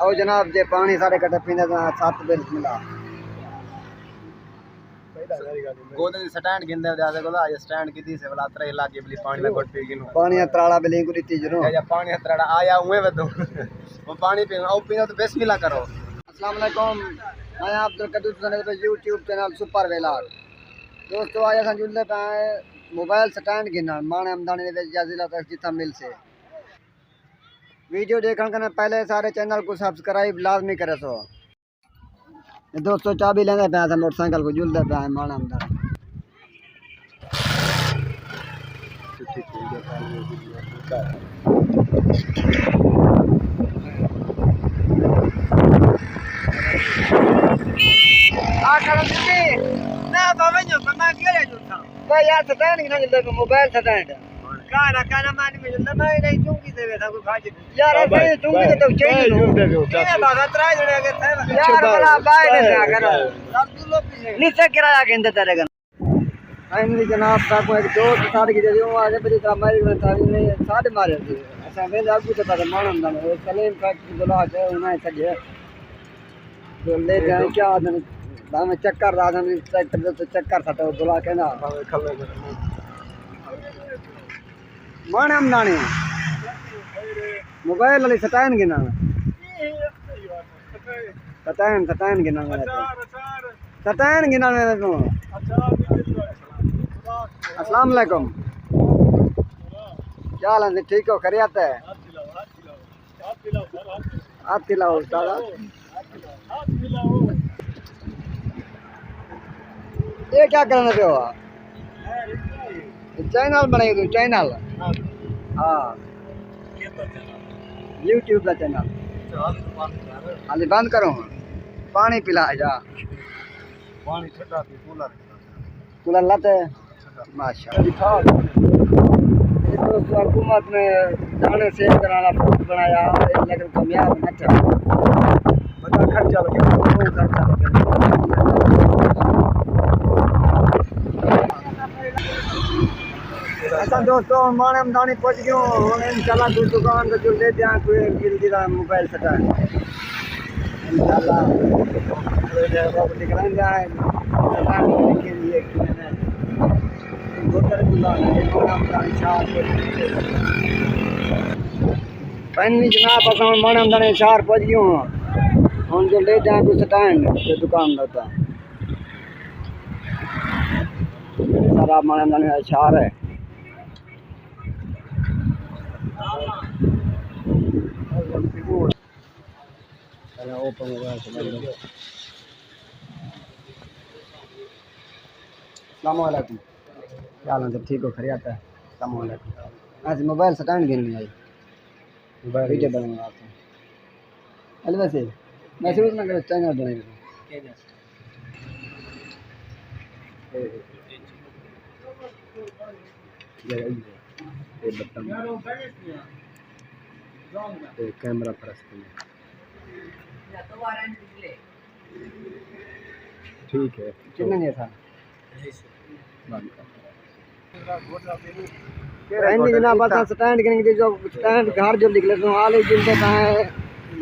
और जनाब जे पानी सारे कटे पींदे तो 7 बिल मिला गोदे स्टैंड गिंदे जादे कोला ये स्टैंड की दी से वाला अतरे लागे बली पानी में गोट पी गिनो पानी अतराड़ा बिली को दी जरो या पानी अतराड़ा आया हुए वे वो पानी पी और पीना तो बिस्मिल्लाह करो। अस्सलाम वालेकुम मैं अब्दुल कदूर चैनल पे यूट्यूब चैनल सुपर वेलाग दोस्तों आज अस जुड़े पे मोबाइल स्टैंड गिना माने हमदानी दे विच जिला तक जिथा मिल से वीडियो देखने के पहले सारे चैनल को सब्सक्राइब लाजमी करे सो दोस्तों चाबी लेंदे पे मोटरसाइकिल को जुलदे पे माने हमदानी ना बाबा जो मैं करे जो था भाई यार स्टैंड गिना जुलदे पे मोबाइल स्टैंड काना मानी में जुलदा मैं नहीं चूंगी से था को खाजी यार अरे चूंगी तो चाहिए ये बात अतरा जने के थे यार बड़ा बाय दे कर नीचे किराया केंद्र तेरे का फाइनली जनाब साहब एक दोस्त साथ की जदी आगे बड़ी हमारी बताई ने साथ मारे थे ऐसा वे लागू तो पता मानन दा वो सलीम फैक्ट्री बुला के उन्हें सजे तो ले जाए क्या आदमी दाम चक्कर राधा में ट्रैक्टर तो चक्कर था तो बुला के ना मान हम नानी मोबाइल वाली सटाइन गिना सटाइन गिना सटाइन गिना मेरे को अस्सलाम वालेकुम क्या हाल है ठीक हो खैरियत है आप खिलाओ दादा ये क्या करने पे हो चैनल बनाई तू चैनल हाँ यूट्यूब का चैनल हाली बंद करो पानी पिला जा पानी ठंडा पी कूलर लाते माशा दोस्तों हुकूमत ने दाने सेव कराना फूड बनाया लेकिन कामयाब न था बड़ा खर्चा लगे अच्छा दोस्तों माने हम दानी पहुंच गयो इंशाल्लाह कोई दुकान पे जो ले दिया कोई गिल मोबाइल सटा इंशाल्लाह निकल जाए के लिए फाइनली जनाब अस माने हमदानी शहर पहुंच गयो हम जो ले जाए कुछ स्टैंड के दुकान होता सारा माने हमदानी शहर है ओपन होगा अस्सलामुअलैकुम क्या हाल है ठीक हो खैरियत है अस्सलामुअलैकुम आज मोबाइल स्टैंड गिननी आई मोबाइल वीडियो बनाऊंगा आपको अरे वैसे मैसेज ना करो चैनल बनाएंगे ये बटन ये कैमरा परस्ती ठीक है कितना नहीं था जनाब स्टैंड के जो स्टैंड घर जो निकले तो हाल जिनके कहा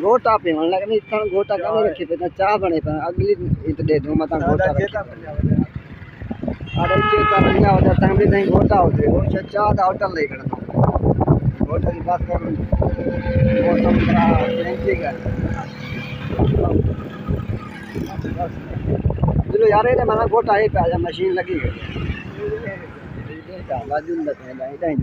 घोटा पे मन लगे इतना घोटा कम रखे पे चाह बने पे अगली इत दे दूं मत घोटा अरे के का बढ़िया होता फैमिली नहीं घोटा होते वो चाह दा होटल ले गया घोटा की बात कर मौसम का थैंक का चलो यार ये माना घोटा है पे मशीन लगी है बाजू में है नहीं नहीं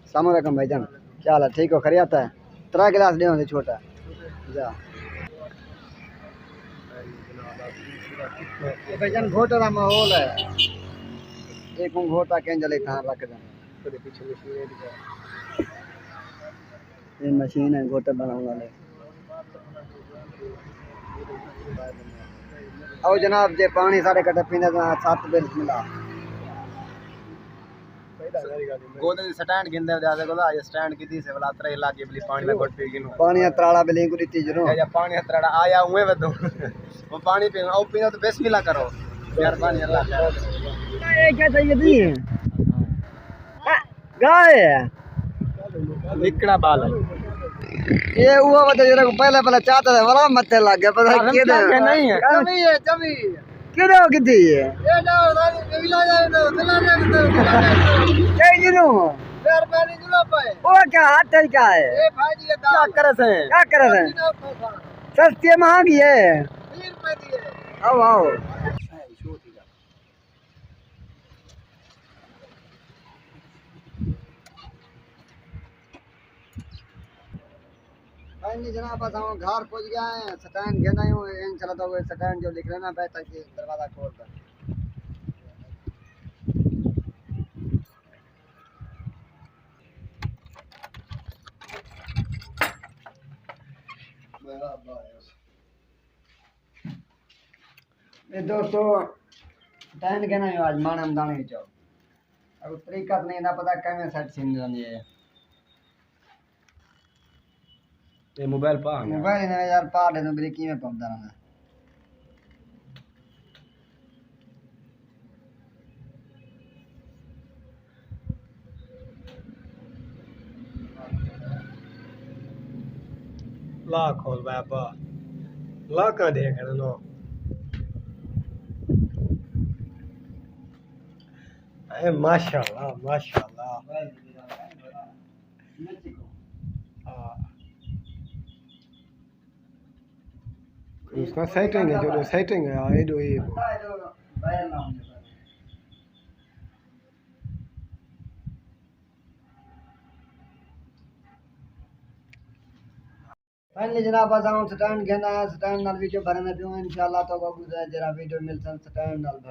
अस्सलामुअलैकुम भाईजान क्या हाल है ठीक हो खैरियत है 3 गिलास दे छोटा जा भाईजान घोटा का माहौल है एक घोटा कें जले कहाँ रख दें ये मशीन है घोटा बनाने वाले और जनाब जे पानी सारे कटे पीने 7 बिल मिला गोदे दी स्टैंड गिंदे जादे कोला ये स्टैंड कीती से वाला अतरे लागे बली पानी में घोट पी गिनो पानी त्राड़ा बिली को दी जरो या पानी अतरा आया हुए वदो वो पानी पीना ओ पीना तो बिस्मिल्लाह करो मेहरबानी अल्लाह ये क्या चाहिए थी गाय निकड़ा बाल ये हुआ बता जरा पहले पहले चाहता था बड़ा मत लग गया पता के दे नहीं है जमी किधर किती है ये ना मिला जाए तो मिला जाए तो क्या जिनो मेहरबानी जुला पाए ओ क्या हाथ है क्या है ए भाई ये क्या करे से सस्ती महंगी है 20 रुपए दी है आओ आओ नहीं जनाब बस हम घर पहुंच गए हैं स्टैंड घेना ही इन चला तो वो स्टैंड जो लिख लेना बेहतर कि दरवाजा खोल कर ये दोस्तों स्टैंड घेना ही आज मान हम दाने चो अब तरीका नहीं ना पता कैसे सेट सीन है ये मोबाइल ने यार पा दे तो ब्रेक में पहुंचता रहा ला खोल बाबा ला का देख रहे नो ए माशाल्लाह माशाल्लाह उसका सेटिंग है जो सेटिंग है ये दो ये फाइनली जनाब बस हम स्टैंड घेना है स्टैंड नाल वीडियो भरने पियो इंशाल्लाह तो बाबू जरा वीडियो मिलसन स्टैंड नाल